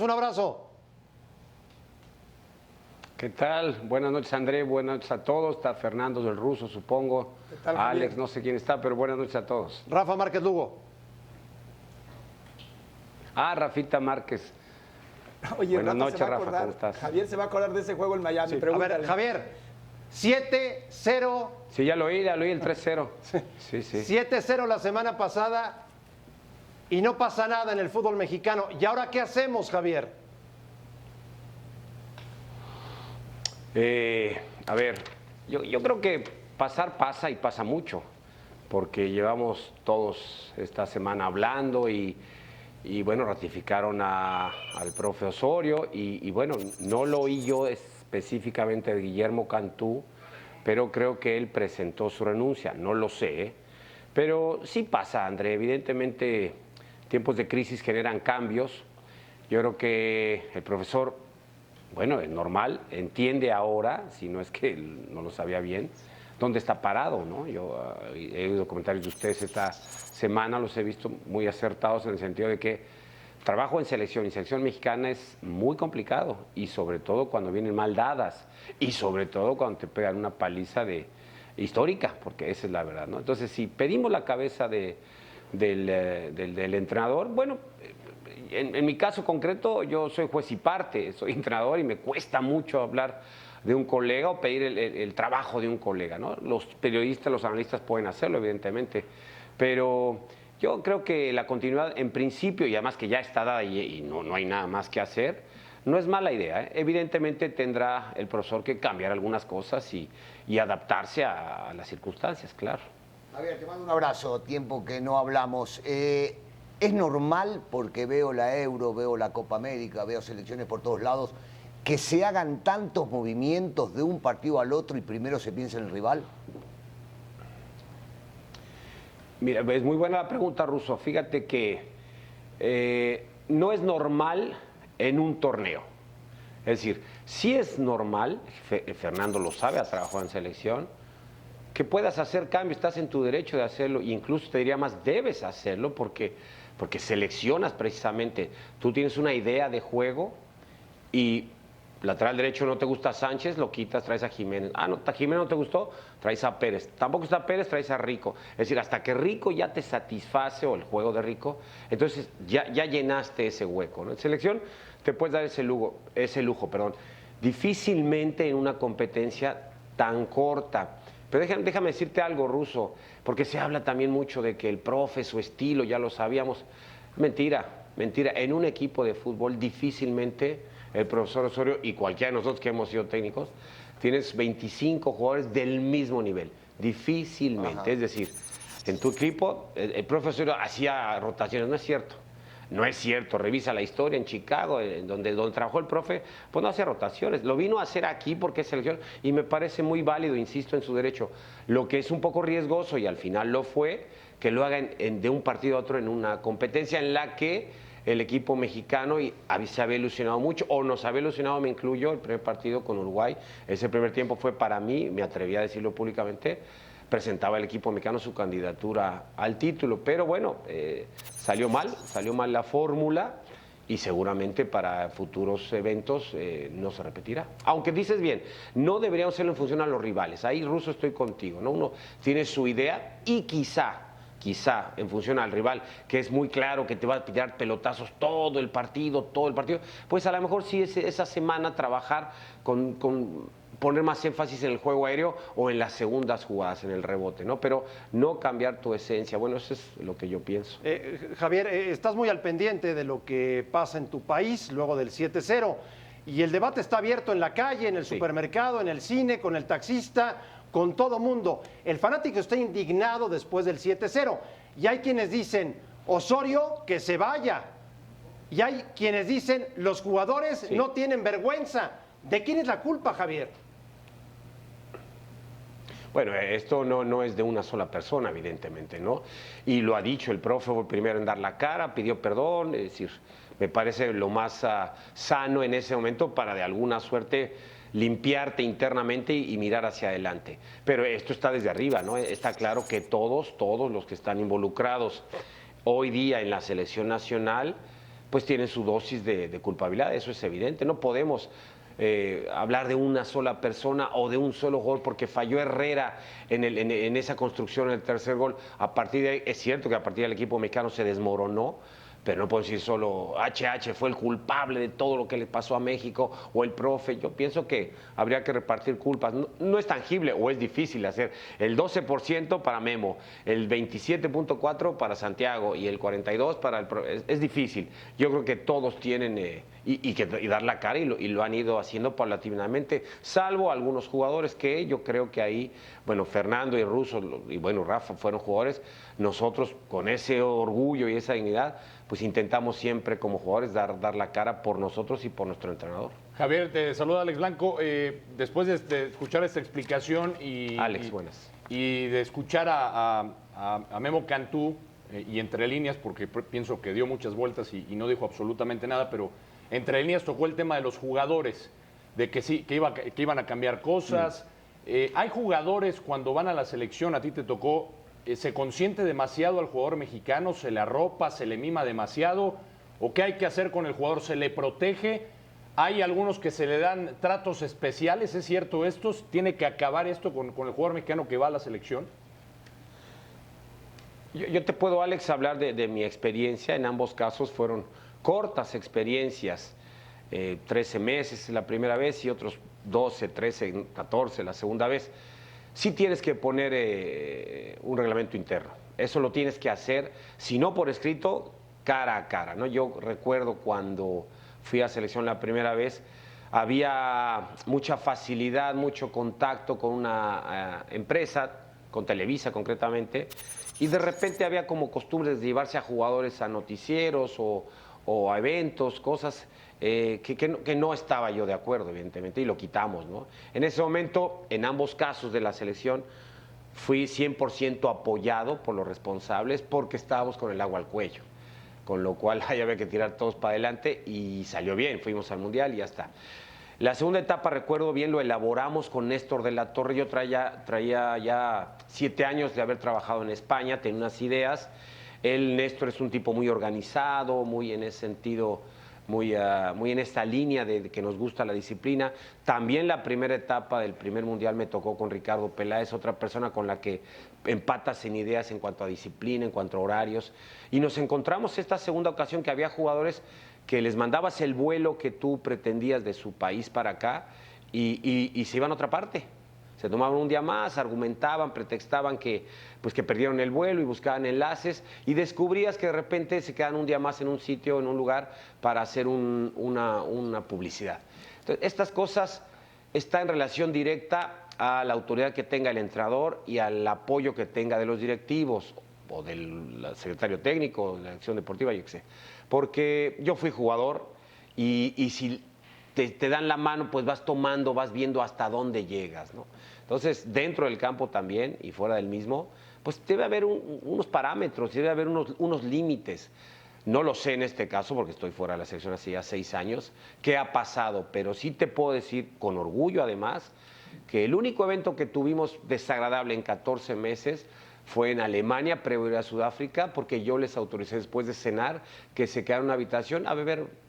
Un abrazo. ¿Qué tal? Buenas noches, André. Buenas noches a todos. Está Fernando del Ruso, supongo. ¿Qué tal, Javier? Alex, no sé quién está, pero buenas noches a todos. Rafa Márquez Lugo. Rafita Márquez. Oye, Buenas Rafa noches, se va a Rafa, acordar. ¿cómo estás? Javier se va a acordar de ese juego en Miami. Sí. A Pregúntale. ver, Javier, 7-0. Sí, ya lo oí el 3-0. Sí. 7-0 la semana pasada y no pasa nada en el fútbol mexicano. ¿Y ahora qué hacemos, Javier? A ver, yo creo que pasar pasa y pasa mucho, porque llevamos todos esta semana hablando y bueno, ratificaron al profe Osorio y bueno, no lo oí yo específicamente de Guillermo Cantú, pero creo que él presentó su renuncia, no lo sé, ¿eh? Pero sí pasa, André, evidentemente tiempos de crisis generan cambios. Yo creo que el profesor, bueno, es normal, entiende ahora, si no es que él no lo sabía bien, dónde está parado, ¿no? Yo he oído comentarios de ustedes esta semana, los he visto muy acertados en el sentido de que trabajo en selección y selección mexicana es muy complicado y sobre todo cuando vienen mal dadas y sobre todo cuando te pegan una paliza histórica, porque esa es la verdad, ¿no? Entonces, si pedimos la cabeza del entrenador, bueno, en mi caso concreto yo soy juez y parte, soy entrenador y me cuesta mucho hablar de un colega o pedir el trabajo de un colega, ¿no? Los periodistas, los analistas pueden hacerlo, evidentemente, pero yo creo que la continuidad en principio, y además que ya está dada y no hay nada más que hacer, no es mala idea, ¿eh? Evidentemente tendrá el profesor que cambiar algunas cosas y adaptarse a las circunstancias, claro. Javier, te mando un abrazo, tiempo que no hablamos. ¿Es normal, porque veo la Euro, veo la Copa América, veo selecciones por todos lados, que se hagan tantos movimientos de un partido al otro y primero se piensa en el rival? Mira, es muy buena la pregunta, Russo. Fíjate que no es normal en un torneo. Es decir, sí es normal, Fernando lo sabe, ha trabajado en selección, que puedas hacer cambios, estás en tu derecho de hacerlo, incluso te diría más, debes hacerlo porque seleccionas precisamente. Tú tienes una idea de juego y lateral derecho no te gusta Sánchez, lo quitas, traes a Jiménez. No, Jiménez no te gustó, traes a Pérez. Tampoco está Pérez, traes a Rico. Es decir, hasta que Rico ya te satisface, o el juego de Rico, entonces ya llenaste ese hueco, ¿no? En selección te puedes dar ese lujo. Difícilmente en una competencia tan corta. Pero déjame decirte algo, Russo, porque se habla también mucho de que el profe, su estilo, ya lo sabíamos. Mentira. En un equipo de fútbol difícilmente el profesor Osorio y cualquiera de nosotros que hemos sido técnicos, tienes 25 jugadores del mismo nivel. Difícilmente. Ajá. Es decir, en tu equipo, el profesor Osorio hacía rotaciones. No es cierto, revisa la historia en Chicago, donde trabajó el profe, pues no hacía rotaciones, lo vino a hacer aquí porque es selección y me parece muy válido, insisto, en su derecho. Lo que es un poco riesgoso y al final lo fue, que lo hagan de un partido a otro en una competencia en la que el equipo mexicano se había ilusionado mucho, o nos había ilusionado, me incluyo, el primer partido con Uruguay. Ese primer tiempo fue para mí, me atreví a decirlo públicamente, presentaba el equipo mexicano su candidatura al título, pero bueno, salió mal la fórmula y seguramente para futuros eventos no se repetirá. Aunque dices bien, no deberíamos hacerlo en función a los rivales, ahí Russo estoy contigo, ¿no? Uno tiene su idea y quizá en función al rival, que es muy claro que te va a tirar pelotazos todo el partido, pues a lo mejor sí esa semana trabajar con poner más énfasis en el juego aéreo o en las segundas jugadas, en el rebote, ¿no? Pero no cambiar tu esencia. Bueno, eso es lo que yo pienso. Javier, estás muy al pendiente de lo que pasa en tu país luego del 7-0 y el debate está abierto en la calle, en el supermercado, en el cine, con el taxista, con todo mundo. El fanático está indignado después del 7-0 y hay quienes dicen, Osorio, que se vaya. Y hay quienes dicen, los jugadores no tienen vergüenza. ¿De quién es la culpa, Javier? Bueno, esto no es de una sola persona, evidentemente, ¿no? Y lo ha dicho el profe, fue el primero en dar la cara, pidió perdón, es decir, me parece lo más sano en ese momento para de alguna suerte limpiarte internamente y mirar hacia adelante. Pero esto está desde arriba, ¿no? Está claro que todos los que están involucrados hoy día en la selección nacional pues tienen su dosis de culpabilidad, eso es evidente. No podemos hablar de una sola persona o de un solo gol porque falló Herrera en esa construcción en el tercer gol. A partir de ahí, es cierto que a partir del equipo mexicano se desmoronó, pero no puedo decir solo HH fue el culpable de todo lo que le pasó a México o el profe. Yo pienso que habría que repartir culpas. No es tangible o es difícil hacer. El 12% para Memo, el 27.4% para Santiago y el 42% para el profe. Es difícil. Yo creo que todos tienen y dar la cara y lo han ido haciendo paulatinamente, salvo algunos jugadores que yo creo que ahí, bueno, Fernando y Russo y bueno, Rafa fueron jugadores. Nosotros con ese orgullo y esa dignidad pues intentamos siempre como jugadores dar la cara por nosotros y por nuestro entrenador. Javier, te saluda Alex Blanco. Después de escuchar esta explicación Alex, buenas. Y de escuchar a Memo Cantú, y entre líneas, porque pienso que dio muchas vueltas y no dijo absolutamente nada, pero entre líneas tocó el tema de los jugadores, de que sí, que iban a cambiar cosas. Hay jugadores cuando van a la selección, a ti te tocó, se consiente demasiado al jugador mexicano, se le arropa, se le mima demasiado, o qué hay que hacer con el jugador, se le protege. Hay algunos que se le dan tratos especiales, ¿es cierto esto? ¿Tiene que acabar esto con el jugador mexicano que va a la selección? Yo te puedo, Alex, hablar de mi experiencia. En ambos casos fueron cortas experiencias, 13 meses la primera vez y otros 12, 13, 14 la segunda vez. Sí tienes que poner un reglamento interno. Eso lo tienes que hacer, si no por escrito, cara a cara, ¿no? Yo recuerdo cuando fui a selección la primera vez, había mucha facilidad, mucho contacto con una empresa, con Televisa concretamente, y de repente había como costumbres de llevarse a jugadores a noticieros o a eventos, cosas que no estaba yo de acuerdo, evidentemente, y lo quitamos, ¿no? En ese momento, en ambos casos de la selección, fui 100% apoyado por los responsables porque estábamos con el agua al cuello, con lo cual ahí había que tirar todos para adelante y salió bien, fuimos al Mundial y ya está. La segunda etapa, recuerdo bien, lo elaboramos con Néstor de la Torre. Yo traía ya 7 años de haber trabajado en España, tenía unas ideas. Néstor es un tipo muy organizado, muy en ese sentido, muy en esta línea de que nos gusta la disciplina. También la primera etapa del primer Mundial me tocó con Ricardo Peláez, otra persona con la que empatas en ideas en cuanto a disciplina, en cuanto a horarios. Y nos encontramos esta segunda ocasión que había jugadores que les mandabas el vuelo que tú pretendías de su país para acá y se iban a otra parte. Se tomaban un día más, argumentaban, pretextaban que perdieron el vuelo y buscaban enlaces y descubrías que de repente se quedan un día más en un sitio, en un lugar, para hacer una publicidad. Entonces, estas cosas están en relación directa a la autoridad que tenga el entrenador y al apoyo que tenga de los directivos o del secretario técnico, de la dirección deportiva, yo qué sé. Porque yo fui jugador y si te dan la mano, pues vas tomando, vas viendo hasta dónde llegas, ¿no? Entonces, dentro del campo también y fuera del mismo, pues debe haber unos parámetros, debe haber unos límites. No lo sé en este caso, porque estoy fuera de la selección hace ya 6 años, qué ha pasado, pero sí te puedo decir, con orgullo además, que el único evento que tuvimos desagradable en 14 meses fue en Alemania, previo a ir a Sudáfrica, porque yo les autoricé después de cenar que se quedaran en una habitación a beber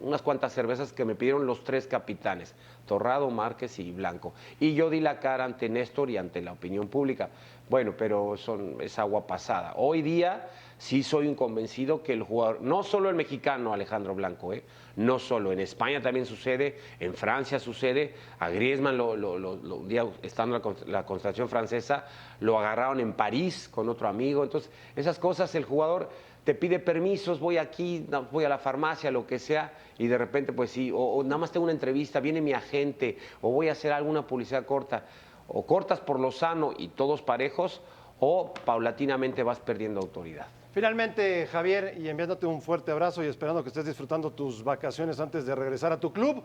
unas cuantas cervezas que me pidieron los 3 capitanes, Torrado, Márquez y Blanco. Y yo di la cara ante Néstor y ante la opinión pública. Bueno, pero es agua pasada. Hoy día sí soy un convencido que el jugador, no solo el mexicano Alejandro Blanco, no solo, en España también sucede, en Francia sucede, a Griezmann, un día estando en la concentración francesa, lo agarraron en París con otro amigo. Entonces, esas cosas, el jugador te pide permisos, voy aquí, voy a la farmacia, lo que sea, y de repente, pues sí, o nada más tengo una entrevista, viene mi agente, o voy a hacer alguna publicidad corta, o cortas por lo sano y todos parejos, o paulatinamente vas perdiendo autoridad. Finalmente, Javier, y enviándote un fuerte abrazo y esperando que estés disfrutando tus vacaciones antes de regresar a tu club,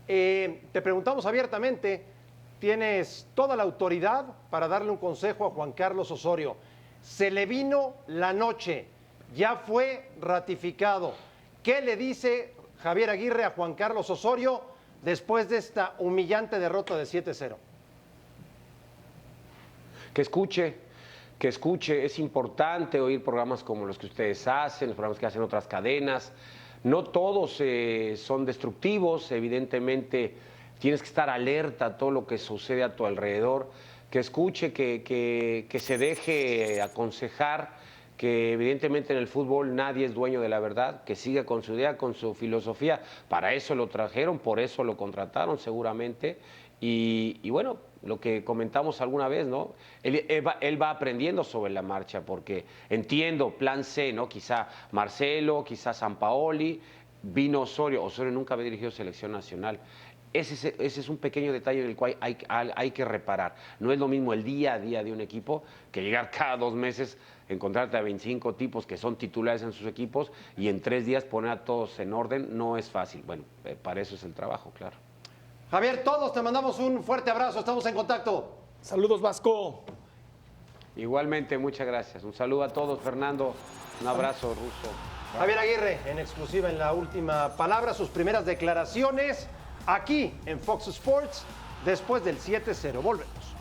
te preguntamos abiertamente, tienes toda la autoridad para darle un consejo a Juan Carlos Osorio. Se le vino la noche, ya fue ratificado. ¿Qué le dice Javier Aguirre a Juan Carlos Osorio después de esta humillante derrota de 7-0? Que escuche, es importante oír programas como los que ustedes hacen, los programas que hacen otras cadenas, No todos son destructivos, evidentemente tienes que estar alerta a todo lo que sucede a tu alrededor, que escuche, que se deje aconsejar, que evidentemente en el fútbol nadie es dueño de la verdad, que siga con su idea, con su filosofía. Para eso lo trajeron, por eso lo contrataron seguramente. Y bueno, lo que comentamos alguna vez, ¿no? Él va aprendiendo sobre la marcha, porque entiendo, plan C, ¿no? Quizá Marcelo, quizá Sampaoli, vino Osorio. Osorio nunca había dirigido selección nacional. Ese es un pequeño detalle del cual hay que reparar. No es lo mismo el día a día de un equipo que llegar cada 2 meses, encontrarte a 25 tipos que son titulares en sus equipos y en 3 días poner a todos en orden. No es fácil. Bueno, para eso es el trabajo, claro. Javier, todos te mandamos un fuerte abrazo, estamos en contacto. Saludos, Vasco. Igualmente, muchas gracias. Un saludo a todos, Fernando. Un abrazo, Russo. Javier Aguirre, en exclusiva en la última palabra, sus primeras declaraciones aquí en Fox Sports después del 7-0. Volvemos.